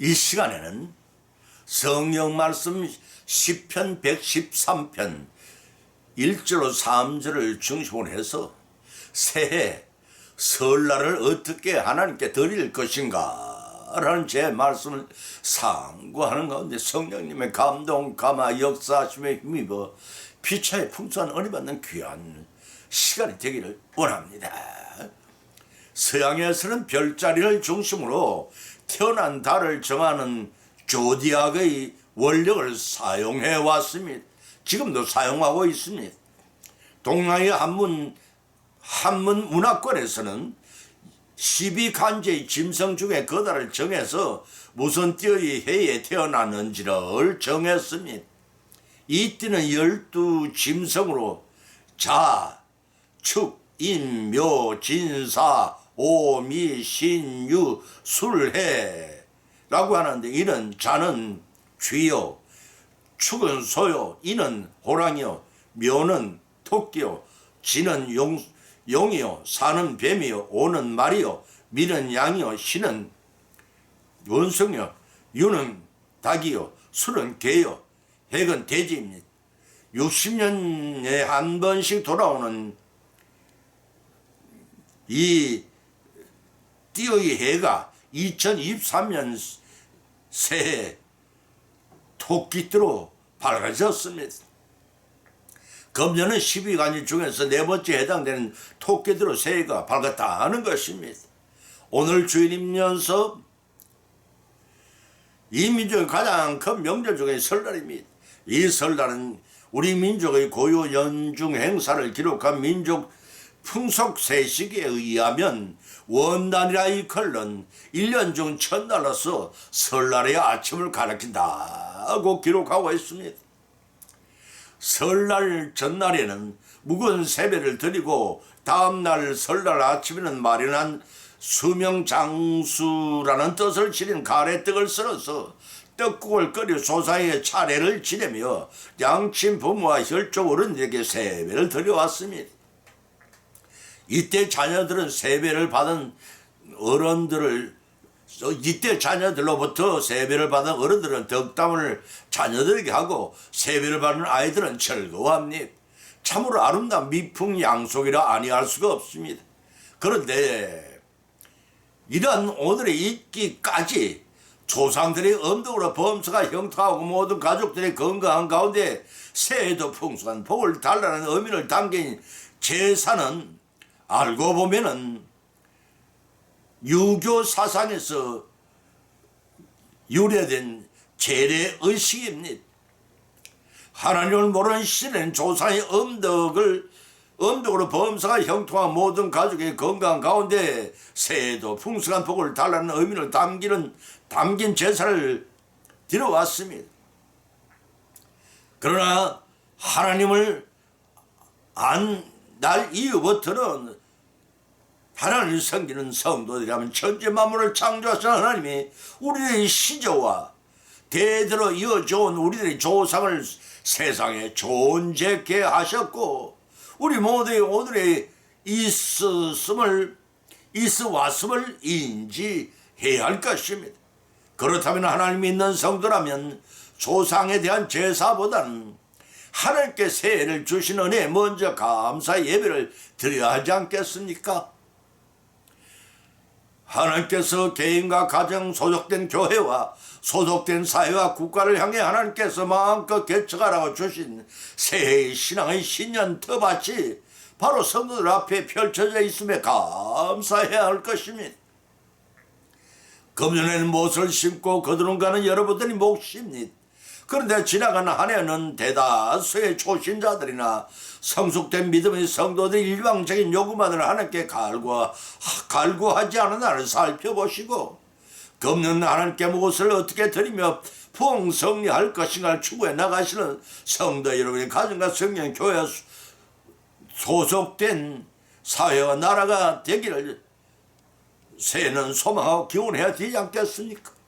이 시간에는 성경 말씀 시편 113편 1절로 3절을 중심으로 해서 새해 설날을 어떻게 하나님께 드릴 것인가 라는 제 말씀을 상고하는 가운데 성령님의 감동, 감화, 역사하심에 힘입어 피차에 풍성한 은혜 받는 귀한 시간이 되기를 원합니다. 서양에서는 별자리를 중심으로 태어난 달을 정하는 조디악의 원력을 사용해 왔습니다. 지금도 사용하고 있습니다. 동양의 한문 문화권에서는 12간제의 짐승 중에 그 달을 정해서 무슨 띠의 해에 태어났는지를 정했습니다. 이 띠는 12짐승으로 자, 축, 인, 묘, 진사, 오, 미, 신, 유, 술, 해 라고 하는데, 이는 자는 쥐요, 축은 소요, 이는 호랑이요, 묘는 토끼요, 지는 용이요, 사는 뱀이요, 오는 말이요, 미는 양이요, 신은 원숭이요, 유는 닭이요, 술은 개요, 핵은 돼지입니다. 60년에 한 번씩 돌아오는 이 띠의 해가 2023년 새해 토끼띠로 밝아졌습니다. 금년은 12간일 중에서 네 번째 해당되는 토끼띠로 새해가 밝았다는 것입니다. 오늘 주일이면서 이 민족의 가장 큰 명절 중에 설날입니다. 이 설날은 우리 민족의 고유 연중 행사를 기록한 민족 풍속세식에 의하면 원단이라 이컬는 1년 중 첫날로서 설날의 아침을 가리킨다고 기록하고 있습니다. 설날 전날에는 묵은 세배를 드리고 다음날 설날 아침에는 마련한 수명장수라는 뜻을 지닌 가래떡을 썰어서 떡국을 끓여 조상의 차례를 지내며 양친 부모와 혈족 어른들에게 세배를 드려왔습니다. 이때 자녀들은 세배를 받은 이때 자녀들로부터 세배를 받은 어른들은 덕담을 자녀들에게 하고 세배를 받는 아이들은 즐거워합니다. 참으로 아름다운 미풍양속이라 아니할 수가 없습니다. 그런데 이러한 오늘의 있기까지 조상들의 엄덕으로 범사가 형통하고 모든 가족들의 건강한 가운데 새해도 풍성한 복을 달라는 의미를 담긴 제사는 알고 보면은 유교 사상에서 유래된 재래의식입니다. 하나님을 모르는 시대는 조상의 엄덕으로 범사가 형통한 모든 가족의 건강 가운데 새해도 풍성한 복을 달라는 의미를 담긴 제사를 드려왔습니다. 그러나 하나님을 안 날 이후부터는 하나님을 섬기는 성도들이라면 천지 만물을 창조하신 하나님이 우리들의 시조와 대대로 이어져온 우리들의 조상을 세상에 존재케 하셨고 우리 모두의 오늘의 있어왔음을 인지해야 할 것입니다. 그렇다면 하나님 믿는 성도라면 조상에 대한 제사보다는 하나님께 새해를 주신 은혜에 먼저 감사 예배를 드려야 하지 않겠습니까? 하나님께서 개인과 가정, 소속된 교회와 소속된 사회와 국가를 향해 하나님께서 마음껏 개척하라고 주신 새해의 신앙의 신년 터밭이 바로 성도들 앞에 펼쳐져 있음에 감사해야 할 것입니다. 금년에는 못을 심고 거두는 가는 여러분들이 몫입니다. 그런데 지나가는 한 해는 대다수의 초신자들이나 성숙된 믿음의 성도들이 일방적인 요구만을 하나님께 갈구하지 않은 날을 살펴보시고 금년 하나님께 무엇을 어떻게 드리며 풍성리할 것인가를 추구해 나가시는 성도 여러분의 가정과 성령 교회 소속된 사회와 나라가 되기를 새해는 소망하고 기원해야 되지 않겠습니까?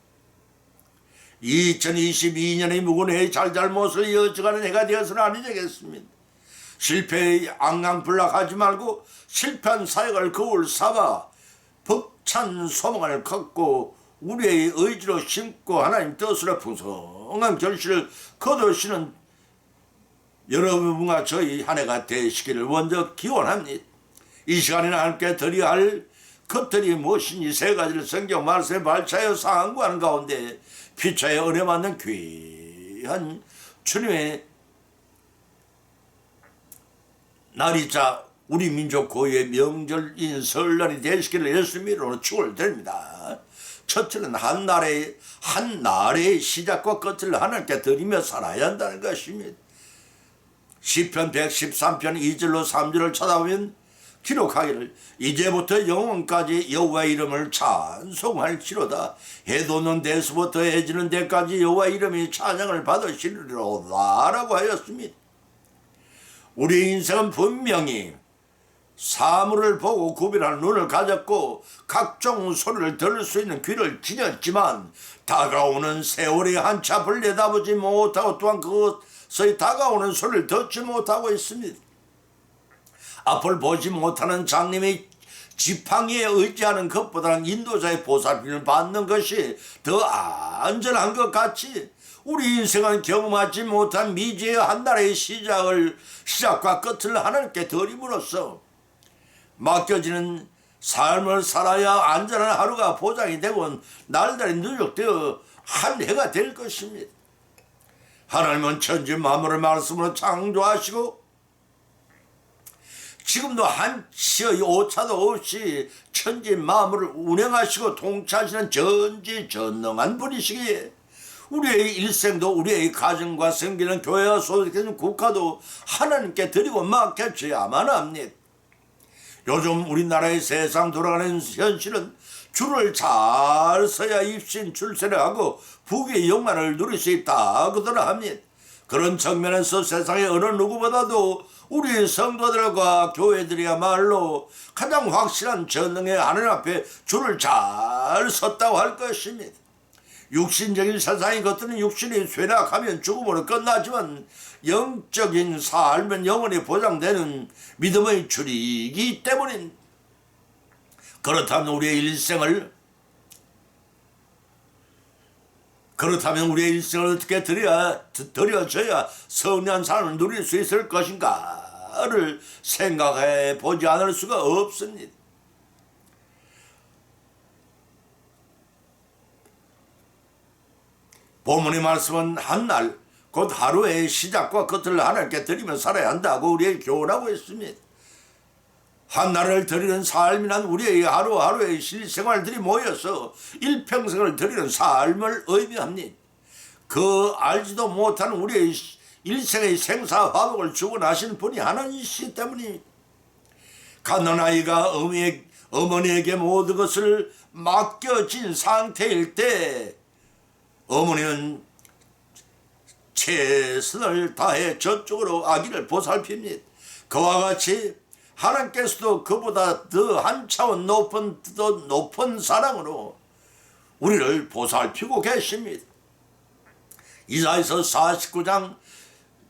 2022년의 묵은 해의 잘잘못을 이어져가는 해가 되어서는 아니 되겠습니다. 실패의 앙앙불락하지 말고 실패한 사역을 거울 삼아 벅찬 소망을 갖고 우리의 의지로 심고 하나님 뜻으로 풍성한 결실을 거두시는 여러분과 저희 한 해가 되시기를 먼저 기원합니다. 이 시간에는 함께 드려야 할 것들이 무엇인지 세 가지를 성경 말씀에 발차여 상고하는 가운데 피차에 은혜 받는 귀한 주님의 날이자 우리 민족 고유의 명절인 설날이 되시기를 예수님으로 축원드립니다. 첫째는 한 날의 시작과 끝을 하나님께 드리며 살아야 한다는 것입니다. 시편 113편 2절로 3절을 찾아보면 기록하기를 이제부터 영원까지 여호와의 이름을 찬송할지로다. 해 돋는 데서부터 해 지는 데까지 여호와의 이름이 찬양을 받으시리로다 라고 하였습니다. 우리 인생은 분명히 사물을 보고 구별하는 눈을 가졌고 각종 소리를 들을 수 있는 귀를 지녔지만 다가오는 세월의 한치 앞을 내다보지 못하고 또한 그것의 다가오는 소리를 듣지 못하고 있습니다. 앞을 보지 못하는 장님의 지팡이에 의지하는 것보다는 인도자의 보살핌을 받는 것이 더 안전한 것 같이 우리 인생은 경험하지 못한 미지의 한 날의 시작과 끝을 하나님께 드림으로써 맡겨지는 삶을 살아야 안전한 하루가 보장이 되고 날들이 누적되어 한 해가 될 것입니다. 하나님은 천지 만물을 말씀으로 창조하시고 지금도 한치의 오차도 없이 천지 만물을 운행하시고 통치하시는 전지전능한 분이시기에 우리의 일생도 우리의 가정과 생기는 교회와 소속되는 국가도 하나님께 드리고 맡겨줘야만 합니다. 요즘 우리나라의 세상 돌아가는 현실은 줄을 잘 서야 입신 출세를 하고 부귀의 영광을 누릴 수 있다고들 합니다. 그런 측면에서 세상의 어느 누구보다도 우리 성도들과 교회들이야말로 가장 확실한 전능의 하늘 앞에 줄을 잘 섰다고 할 것입니다. 육신적인 세상의 것들은 육신이 쇠락하면 죽음으로 끝나지만 영적인 삶은 영원히 보장되는 믿음의 줄이기 때문인. 그렇다면 우리의 일생을 어떻게 드려져야 성령한 삶을 누릴 수 있을 것인가를 생각해 보지 않을 수가 없습니다. 본문의 말씀은 한 날, 곧 하루의 시작과 끝을 하나님께 드리며 살아야 한다고 우리에게 교훈하고 있습니다. 한 날을 드리는 삶이란 우리의 하루하루의 실생활들이 모여서 일평생을 드리는 삶을 의미합니다. 그 알지도 못하는 우리의 일생의 생사화복을 주관하시는 분이 하나님이시기 때문입니다. 갓난아이가 어머니에게 모든 것을 맡겨진 상태일 때 어머니는 최선을 다해 저쪽으로 아기를 보살핍니다. 그와 같이 하나님께서도 그보다 더 한 차원 높은 사랑으로 우리를 보살피고 계십니다. 이사야서 49장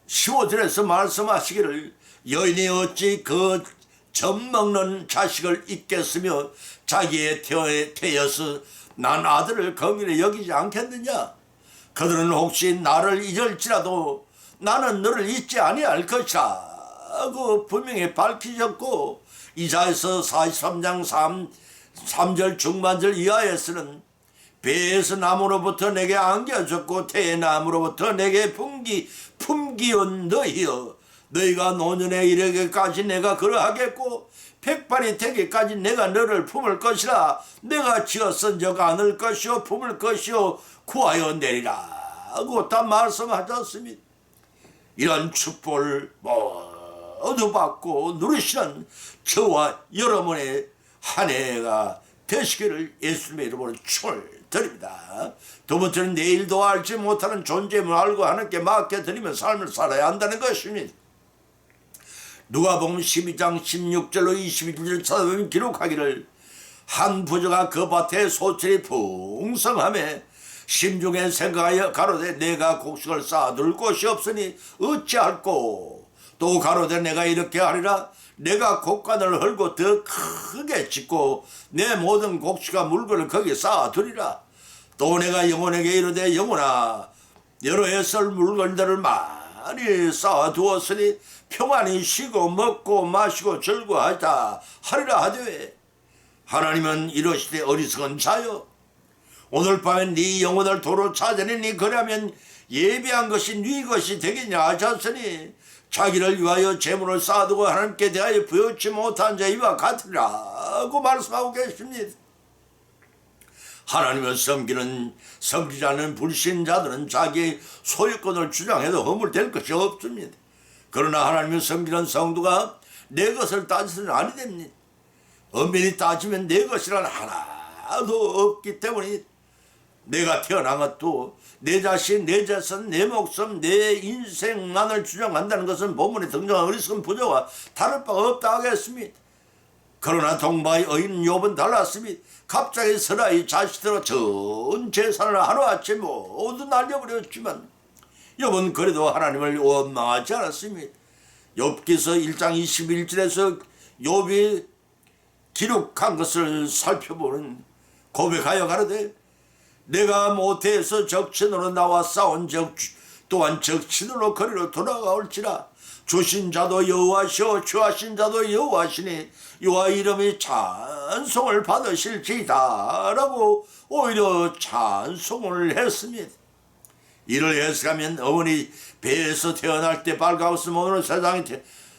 15절에서 말씀하시기를 여인이 어찌 그 젖먹는 자식을 잊겠으며 자기의 태여서 난 아들을 긍휼히 여기지 않겠느냐. 그들은 혹시 나를 잊을지라도 나는 너를 잊지 아니할 것이라 고 분명히 밝히셨고 이사야서 43장 3절 중반절 이하에서는 배에서 나무로부터 내게 안겨졌고 태의 나무로부터 내게 품기온 너희여 너희가 노년에 이르기까지 내가 그러하겠고 백발이 되기까지 내가 너를 품을 것이라 내가 지었은 적 않을 것이요 품을 것이요 구하여 내리라 하고 다 말씀하셨습니다. 이런 축복을 모두 받고 누리시는 저와 여러분의 한 해가 되시기를 예수님의 이름으로 축원드립니다. 두 번째는 내일도 알지 못하는 존재임을 알고 하나님께 맡겨드리며 삶을 살아야 한다는 것입니다. 누가복음 12장 16절로 21절 찾아보면 기록하기를 한 부자가 그 밭에 소출이 풍성하매 심중에 생각하여 가로되 내가 곡식을 쌓아둘 곳이 없으니 어찌할꼬 또 가로되 내가 이렇게 하리라 내가 곡간을 헐고 더 크게 짓고 내 모든 곡식과 물건을 거기에 쌓아두리라 또 내가 영혼에게 이르되 영혼아 여러 해 쓸 물건들을 많이 쌓아두었으니 평안히 쉬고 먹고 마시고 즐거워하자 하리라 하되 하나님은 이러시되 어리석은 자여 오늘 밤에 네 영혼을 도로 찾으니 그러면 예비한 것이 네 것이 되겠냐 하셨으니 자기를 위하여 재물을 쌓아두고 하나님께 대하여 부여치 못한 자와 같으라고 말씀하고 계십니다. 하나님을 섬기지 않는 불신자들은 자기의 소유권을 주장해도 허물될 것이 없습니다. 그러나 하나님을 섬기는 성도가 내 것을 따지서는 아니 됩니다. 엄밀히 따지면 내 것이란 하나도 없기 때문에 내가 태어난 것도 내 자신, 내 재산, 내 목숨, 내 인생만을 주장한다는 것은 본문에 등장한 어리석은 부자와 다를 바가 없다 하겠습니다. 그러나 동방의 의인 욥은 달랐습니다. 갑자기 서라의 자식들로 전 재산을 하루아침에 모두 날려버렸지만 욥은 그래도 하나님을 원망하지 않았습니다. 욥기서 1장 21절에서 욥이 기록한 것을 살펴보는 고백하여 가로되 내가 모태에서 적친으로 나와 싸운 적 또한 적친으로 거리로 돌아가올지라 주신 자도 여호와시오 취하신 자도 여호와시니 여호와 이름이 찬송을 받으실지이다 라고 오히려 찬송을 했습니다. 이를 해석하면 어머니 배에서 태어날 때 밝아왔으면 오늘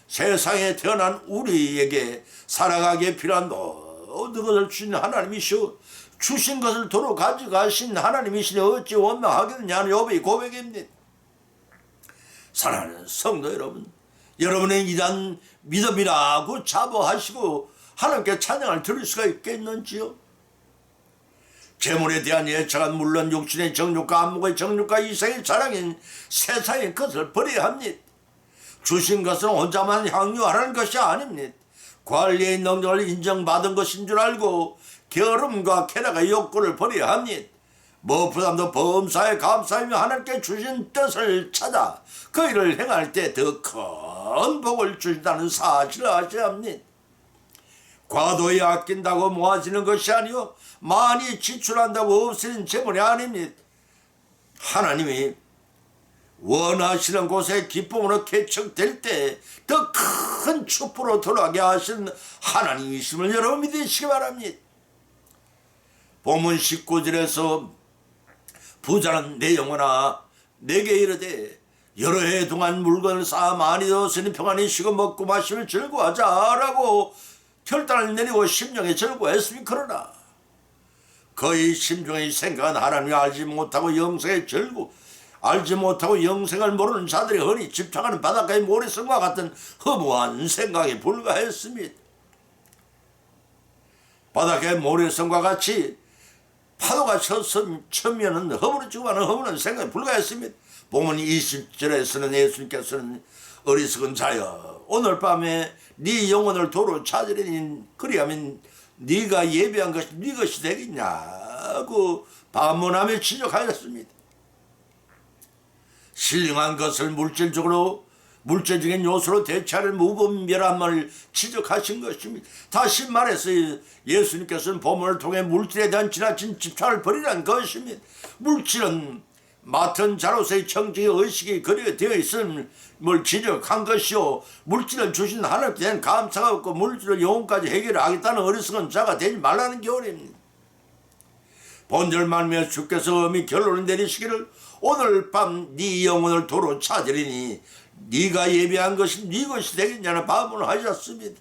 세상에 태어난 우리에게 살아가기에 필요한 모든 것을 주신 하나님이시오 주신 것을 도로 가져가신 하나님이시니 어찌 원망하겠느냐는 욥의 고백입니다. 사랑하는 성도 여러분, 여러분의 이러한 믿음이라고 자부하시고 하나님께 찬양을 드릴 수가 있겠는지요? 재물에 대한 애착은 물론 육신의 정욕과 안목의 정욕과 이생의 자랑인 세상의 것을 버려야 합니다. 주신 것은 혼자만 향유하라는 것이 아닙니다. 관리의 능력을 인정받은 것인 줄 알고 게으름과 쾌락의 욕구를 버려야 합니다. 무엇보다도 범사에 감사하며 하나님께 주신 뜻을 찾아 그 일을 행할 때 더 큰 복을 주신다는 사실을 아셔야 합니다. 과도히 아낀다고 모아지는 것이 아니요 많이 지출한다고 없어진 재물이 아닙니다. 하나님이 원하시는 곳에 기쁨으로 개척될 때 더 큰 축복으로 돌아가게 하신 하나님이심을 여러분 믿으시기 바랍니다. 본문 19절에서 부자는 내 영혼아 내게 이르되 여러 해 동안 물건을 쌓아 많이 넣었으니 평안히 쉬고 먹고 마시며 즐거워하자라고 결단을 내리고 심령에 즐거워했으니 그러나 그의 심중의 생각은 하나님이 알지 못하고 영생을 모르는 자들이 흔히 집착하는 바닷가의 모래성과 같은 허무한 생각에 불과했습니다. 바닷가의 모래성과 같이 파도가 쳐면은 허물어지고 하는 허무한 생각에 불과했습니다. 본문 20절에서는 예수님께서는 어리석은 자여 오늘 밤에 네 영혼을 도로 찾으려니 그리하면 네가 예배한 것이 네 것이 되겠냐고 반문하며 지적하였습니다. 신령한 것을 물질적인 요소로 대체할 무분별함을 지적하신 것입니다. 다시 말해서 예수님께서는 본문을 통해 물질에 대한 지나친 집착을 버리라는 것입니다. 물질은 맡은 자로서의 정직의 의식이 되어 있음을 지적한 것이요 물질을 주신 하나님께 대한 감사가 없고 물질을 영혼까지 해결하겠다는 어리석은 자가 되지 말라는 교훈입니다. 본절 말미에 주께서 엄히 결론을 내리시기를 오늘 밤 네 영혼을 도로 찾으리니 네가 예배한 것이 네 것이 되겠냐는 반문을 하셨습니다.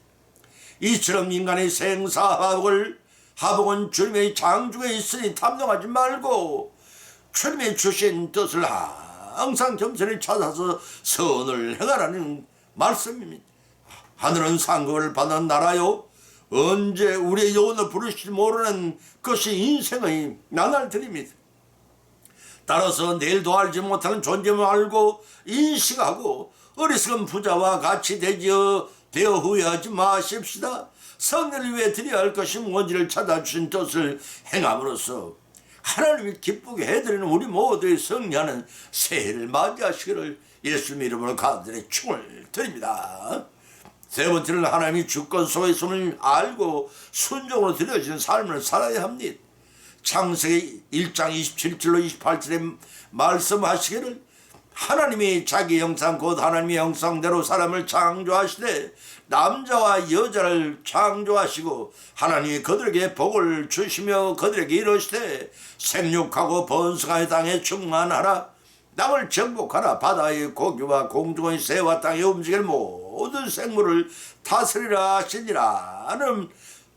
이처럼 인간의 생사하복은 주님의 장중에 있으니 탐정하지 말고 주님이 주신 뜻을 항상 겸손히 찾아서 선을 행하라는 말씀입니다. 하늘은 상급을 받는 나라요 언제 우리의 영혼을 부르실지 모르는 것이 인생의 나날들입니다. 따라서 내일도 알지 못하는 존재만 알고 인식하고 어리석은 부자와 같이 되어 후회하지 마십시다. 성령을 위해 드려야 할 것이 뭔지를 찾아주신 뜻을 행함으로써 하나님이 기쁘게 해드리는 우리 모두의 승리하는 새해를 맞이하시기를 예수님 이름으로 간절히 축을 드립니다. 세 번째는 하나님이 주권 속에 있음을 알고 순종으로 드려지는 삶을 살아야 합니다. 창세기 1장 27절로 28절에 말씀하시기를 하나님이 자기 형상 곧 하나님의 형상대로 사람을 창조하시되 남자와 여자를 창조하시고 하나님이 그들에게 복을 주시며 그들에게 이르시되 생육하고 번성하여 땅에 충만하라 땅을 정복하라 바다의 고기와 공중의 새와 땅에 움직일 모든 생물을 다스리라 하시니라 하는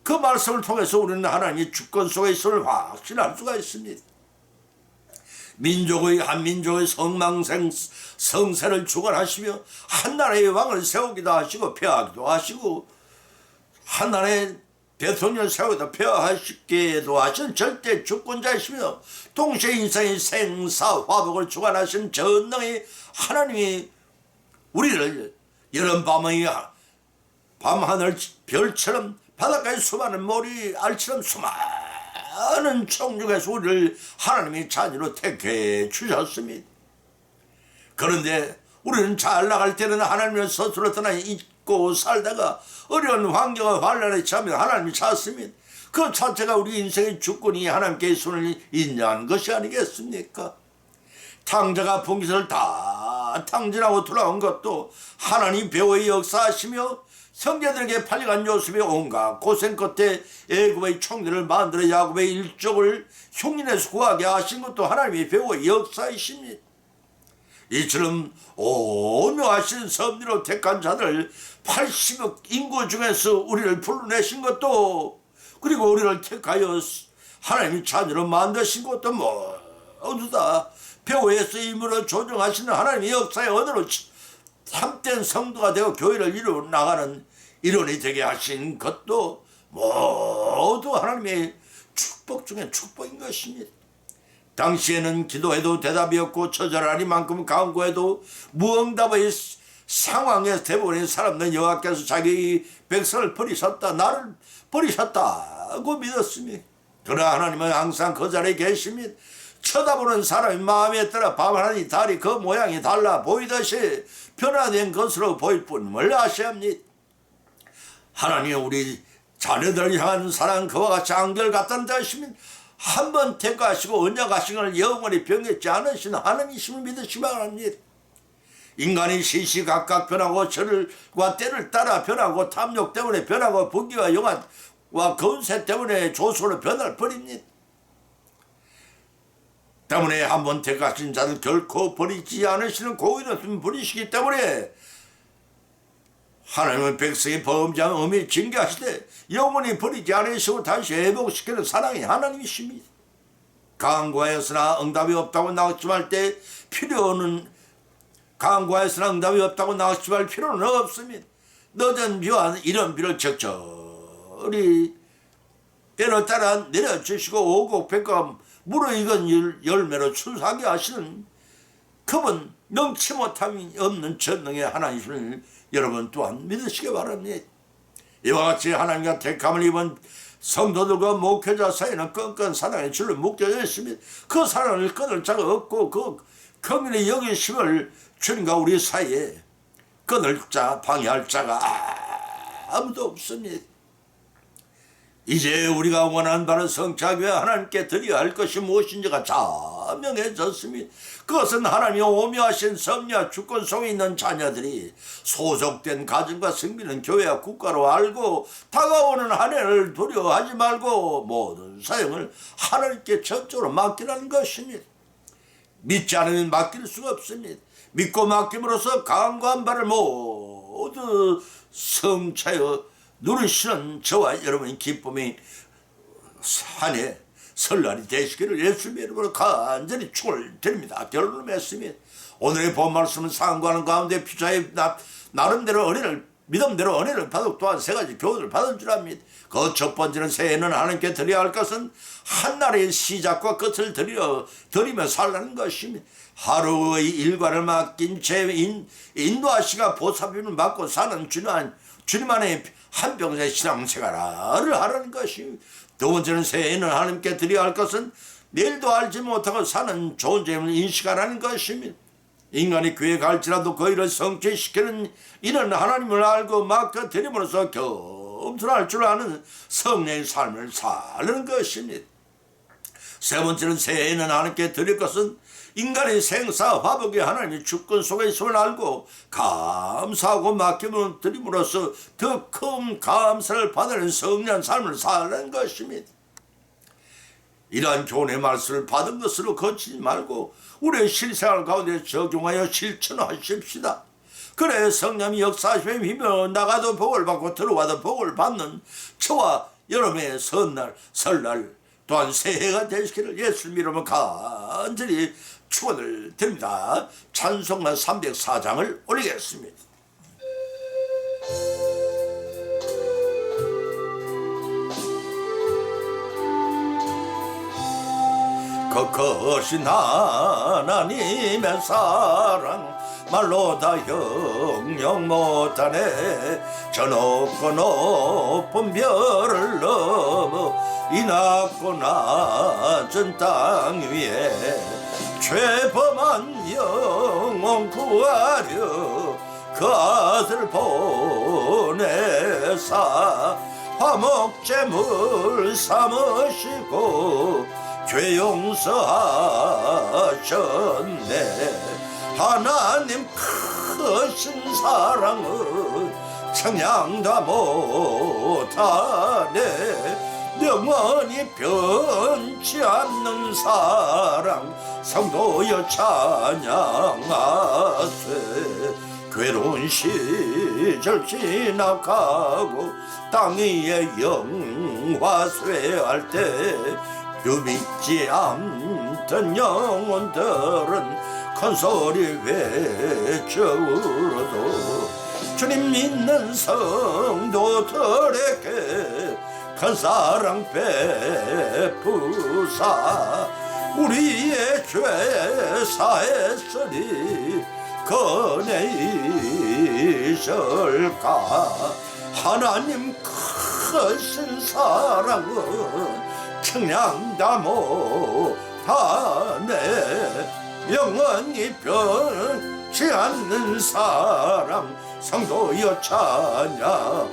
그 말씀을 통해서 우리는 하나님의 주권 속에 있음을 확신할 수가 있습니다. 민족의 한 민족의 성세를 주관하시며 한 나라의 왕을 세우기도 하시고 폐하기도 하시고 한 나라의 대통령을 세우기도 폐하시기도 하신 절대 주권자이시며 동시에 인생의 생사화복을 주관하신 전능의 하나님이 우리를 여름밤의 밤하늘 별처럼 바닷가의 수많은 모리 알처럼 수많은 총중에서 우리를 하나님의 자녀로 택해 주셨습니다. 그런데 우리는 잘 나갈 때는 하나님을 스스로 떠나 잊고 살다가 어려운 환경과 환란에 처하면 하나님이 찾습니다. 그 자체가 우리 인생의 주권이 하나님께 손을 인정한 것이 아니겠습니까? 탕자가 분깃을 다 탕진하고 돌아온 것도 하나님 배후의 역사하시며 형제들에게 팔려간 요셉의 온갖 고생 끝에 애굽의 총리를 만들어 야곱의 일족을 흉년에서 구하게 하신 것도 하나님의 배후의 역사이십니다. 이처럼 오묘하신 섭리로 택한 자들 80억 인구 중에서 우리를 불러내신 것도 그리고 우리를 택하여 하나님의 자녀로 만드신 것도 모두 다 배후에서 임으로 조정하시는 하나님의 역사의 언어로 참된 성도가 되어 교회를 이루어 나가는 일원이 되게 하신 것도 모두 하나님의 축복 중에 축복인 것입니다. 당시에는 기도해도 대답이 없고 처절하니만큼 강구해도 무응답의 상황에서 대부분의 사람들은 여호와께서 자기 백성을 버리셨다 나를 버리셨다고 믿었습니다. 그러나 하나님은 항상 그 자리에 계십니다. 쳐다보는 사람의 마음에 따라 밤하늘이 달이 그 모양이 달라 보이듯이 변화된 것으로 보일 뿐임을 아셔야 합니다. 하나님 우리 자녀들을 향한 사랑 그와 같이 안결같다는 자이시면 한 번 택하시고 언약하신 걸 영원히 변했지 않으시는 하나님이심을 믿으시기 바랍니다. 인간이 시시각각 변하고 절과 때를 따라 변하고 탐욕 때문에 변하고 부귀와 영화와 건세 때문에 조소로 변할 뿐입니다. 때문에 한 번 택하신 자를 결코 버리지 않으시는 고의는 버리시기 때문에 하나님은 백성의 범죄한 엄히 징계하시되 영원히 버리지 않으시고 다시 회복시키는 사랑이 하나님이십니다. 강구하였으나 응답이 없다고 낙심할 때 필요는 강구하였으나 응답이 없다고 낙심할 필요는 없습니다. 늦은 비와 이런 비를 적절히 때를 따라 내려주시고 오곡백과 무르익은 열매로 출하게 하시는 그분 능치 못함이 없는 전능의 하나님을 여러분 또한 믿으시기 바랍니다. 이와 같이 하나님과 택함을 입은 성도들과 목회자 사이는 끈끈 사랑의 줄로 묶여져 있습니다. 그 사랑을 끊을 자가 없고 그 긍휼히 여기심을 주님과 우리 사이에 끊을 자 방해할 자가 아무도 없습니다. 이제 우리가 원하는 바는 성착교회 하나님께 드려야 할 것이 무엇인지가 자명해졌습니다. 그것은 하나님의 오묘하신 섭리와 주권 속에 있는 자녀들이 소속된 가정과 승비는 교회와 국가로 알고 다가오는 한 해를 두려워하지 말고 모든 사역을 하나님께 전적으로 맡기라는 것입니다. 믿지 않으면 맡길 수가 없습니다. 믿고 맡김으로써 강구한 바를 모두 성차여 누리시는 저와 여러분의 기쁨이 한 해 설날이 되시기를 예수님의 이름으로 간절히 축을 드립니다. 결론을 맺습니다. 오늘의 본 말씀은 상고하는 가운데 피자의 나름대로 은혜를 믿음대로 은혜를 받고 또한 세 가지 교훈을 받은 줄 압니다. 그 첫 번째는 새해는 하나님께 드려야 할 것은 한 날의 시작과 끝을 드리며 살라는 것입니다. 하루의 일과를 맡긴 채 인도하시가 보살핌을 받고 사는 주님 안에 한평생 신앙생활을 하라는 것입니다. 두 번째는 새해에는 하나님께 드려야 할 것은 내일도 알지 못하고 사는 존재임을 인식하라는 것입니다. 인간이 교회 갈지라도 그 일을 성취시키는 이는 하나님을 알고 맡겨드림으로써 겸손할 줄 아는 성령의 삶을 사는 것입니다. 세 번째는 새해에는 하나님께 드릴 것은 인간의 생사 화복에 하나님의 주권 속에 있음을 알고 감사하고 맡김을 드림으로써 더 큰 감사를 받는 성리한 삶을 사는 것입니다. 이러한 교훈의 말씀을 받은 것으로 거치지 말고 우리의 실생활 가운데 적용하여 실천하십시다. 그래 성령이 역사하심에 힘입어 나가도 복을 받고 들어와도 복을 받는 저와 여러분의 선날 설날 또한 새해가 되시기를 예수님 이름으로 간절히 축원을 드립니다. 찬송가 304장을 올리겠습니다. 거거신 하나님의 사랑 말로 다 형용 못하네. 저 높고 높은 별을 넘어 이 낮고 낮은 땅 위에 죄범한 영혼 구하려 그 아들 보내사 화목제물 삼으시고 죄 용서하셨네. 하나님 크신 사랑은 청량다 못하네. 영원히 변치 않는 사랑 성도여 찬양하세. 괴로운 시절 지나가고 땅 위에 영화쇠할 때 믿지 않던 영혼들은 큰소리 외쳐울어도 주님 믿는 성도들에게 큰 사랑 베푸사 우리의 죄 사했으니 거내이실까. 하나님 크신 사랑은 청량다 못하네. 영원히 변치 않는 사랑 성도여 찬양하세.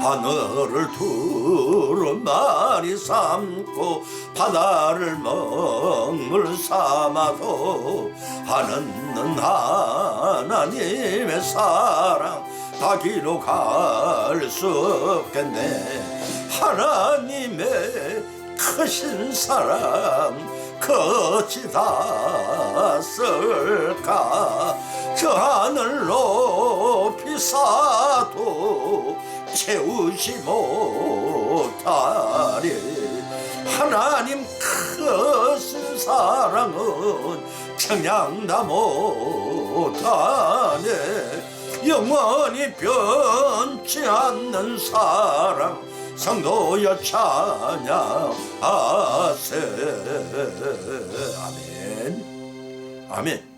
하늘을 두루마리 삼고 바다를 먹물 삼아도 하는 하나님의 사랑 다 기록할 수 없겠네. 하나님의 크신 사랑 거치 다 쓸까. 저 하늘 높이 쌓아도 채우지 못하리. 하나님 크신 사랑은 청량다 못하네. 영원히 변치 않는 사랑 성도여 찬양하세. 아멘. 아멘.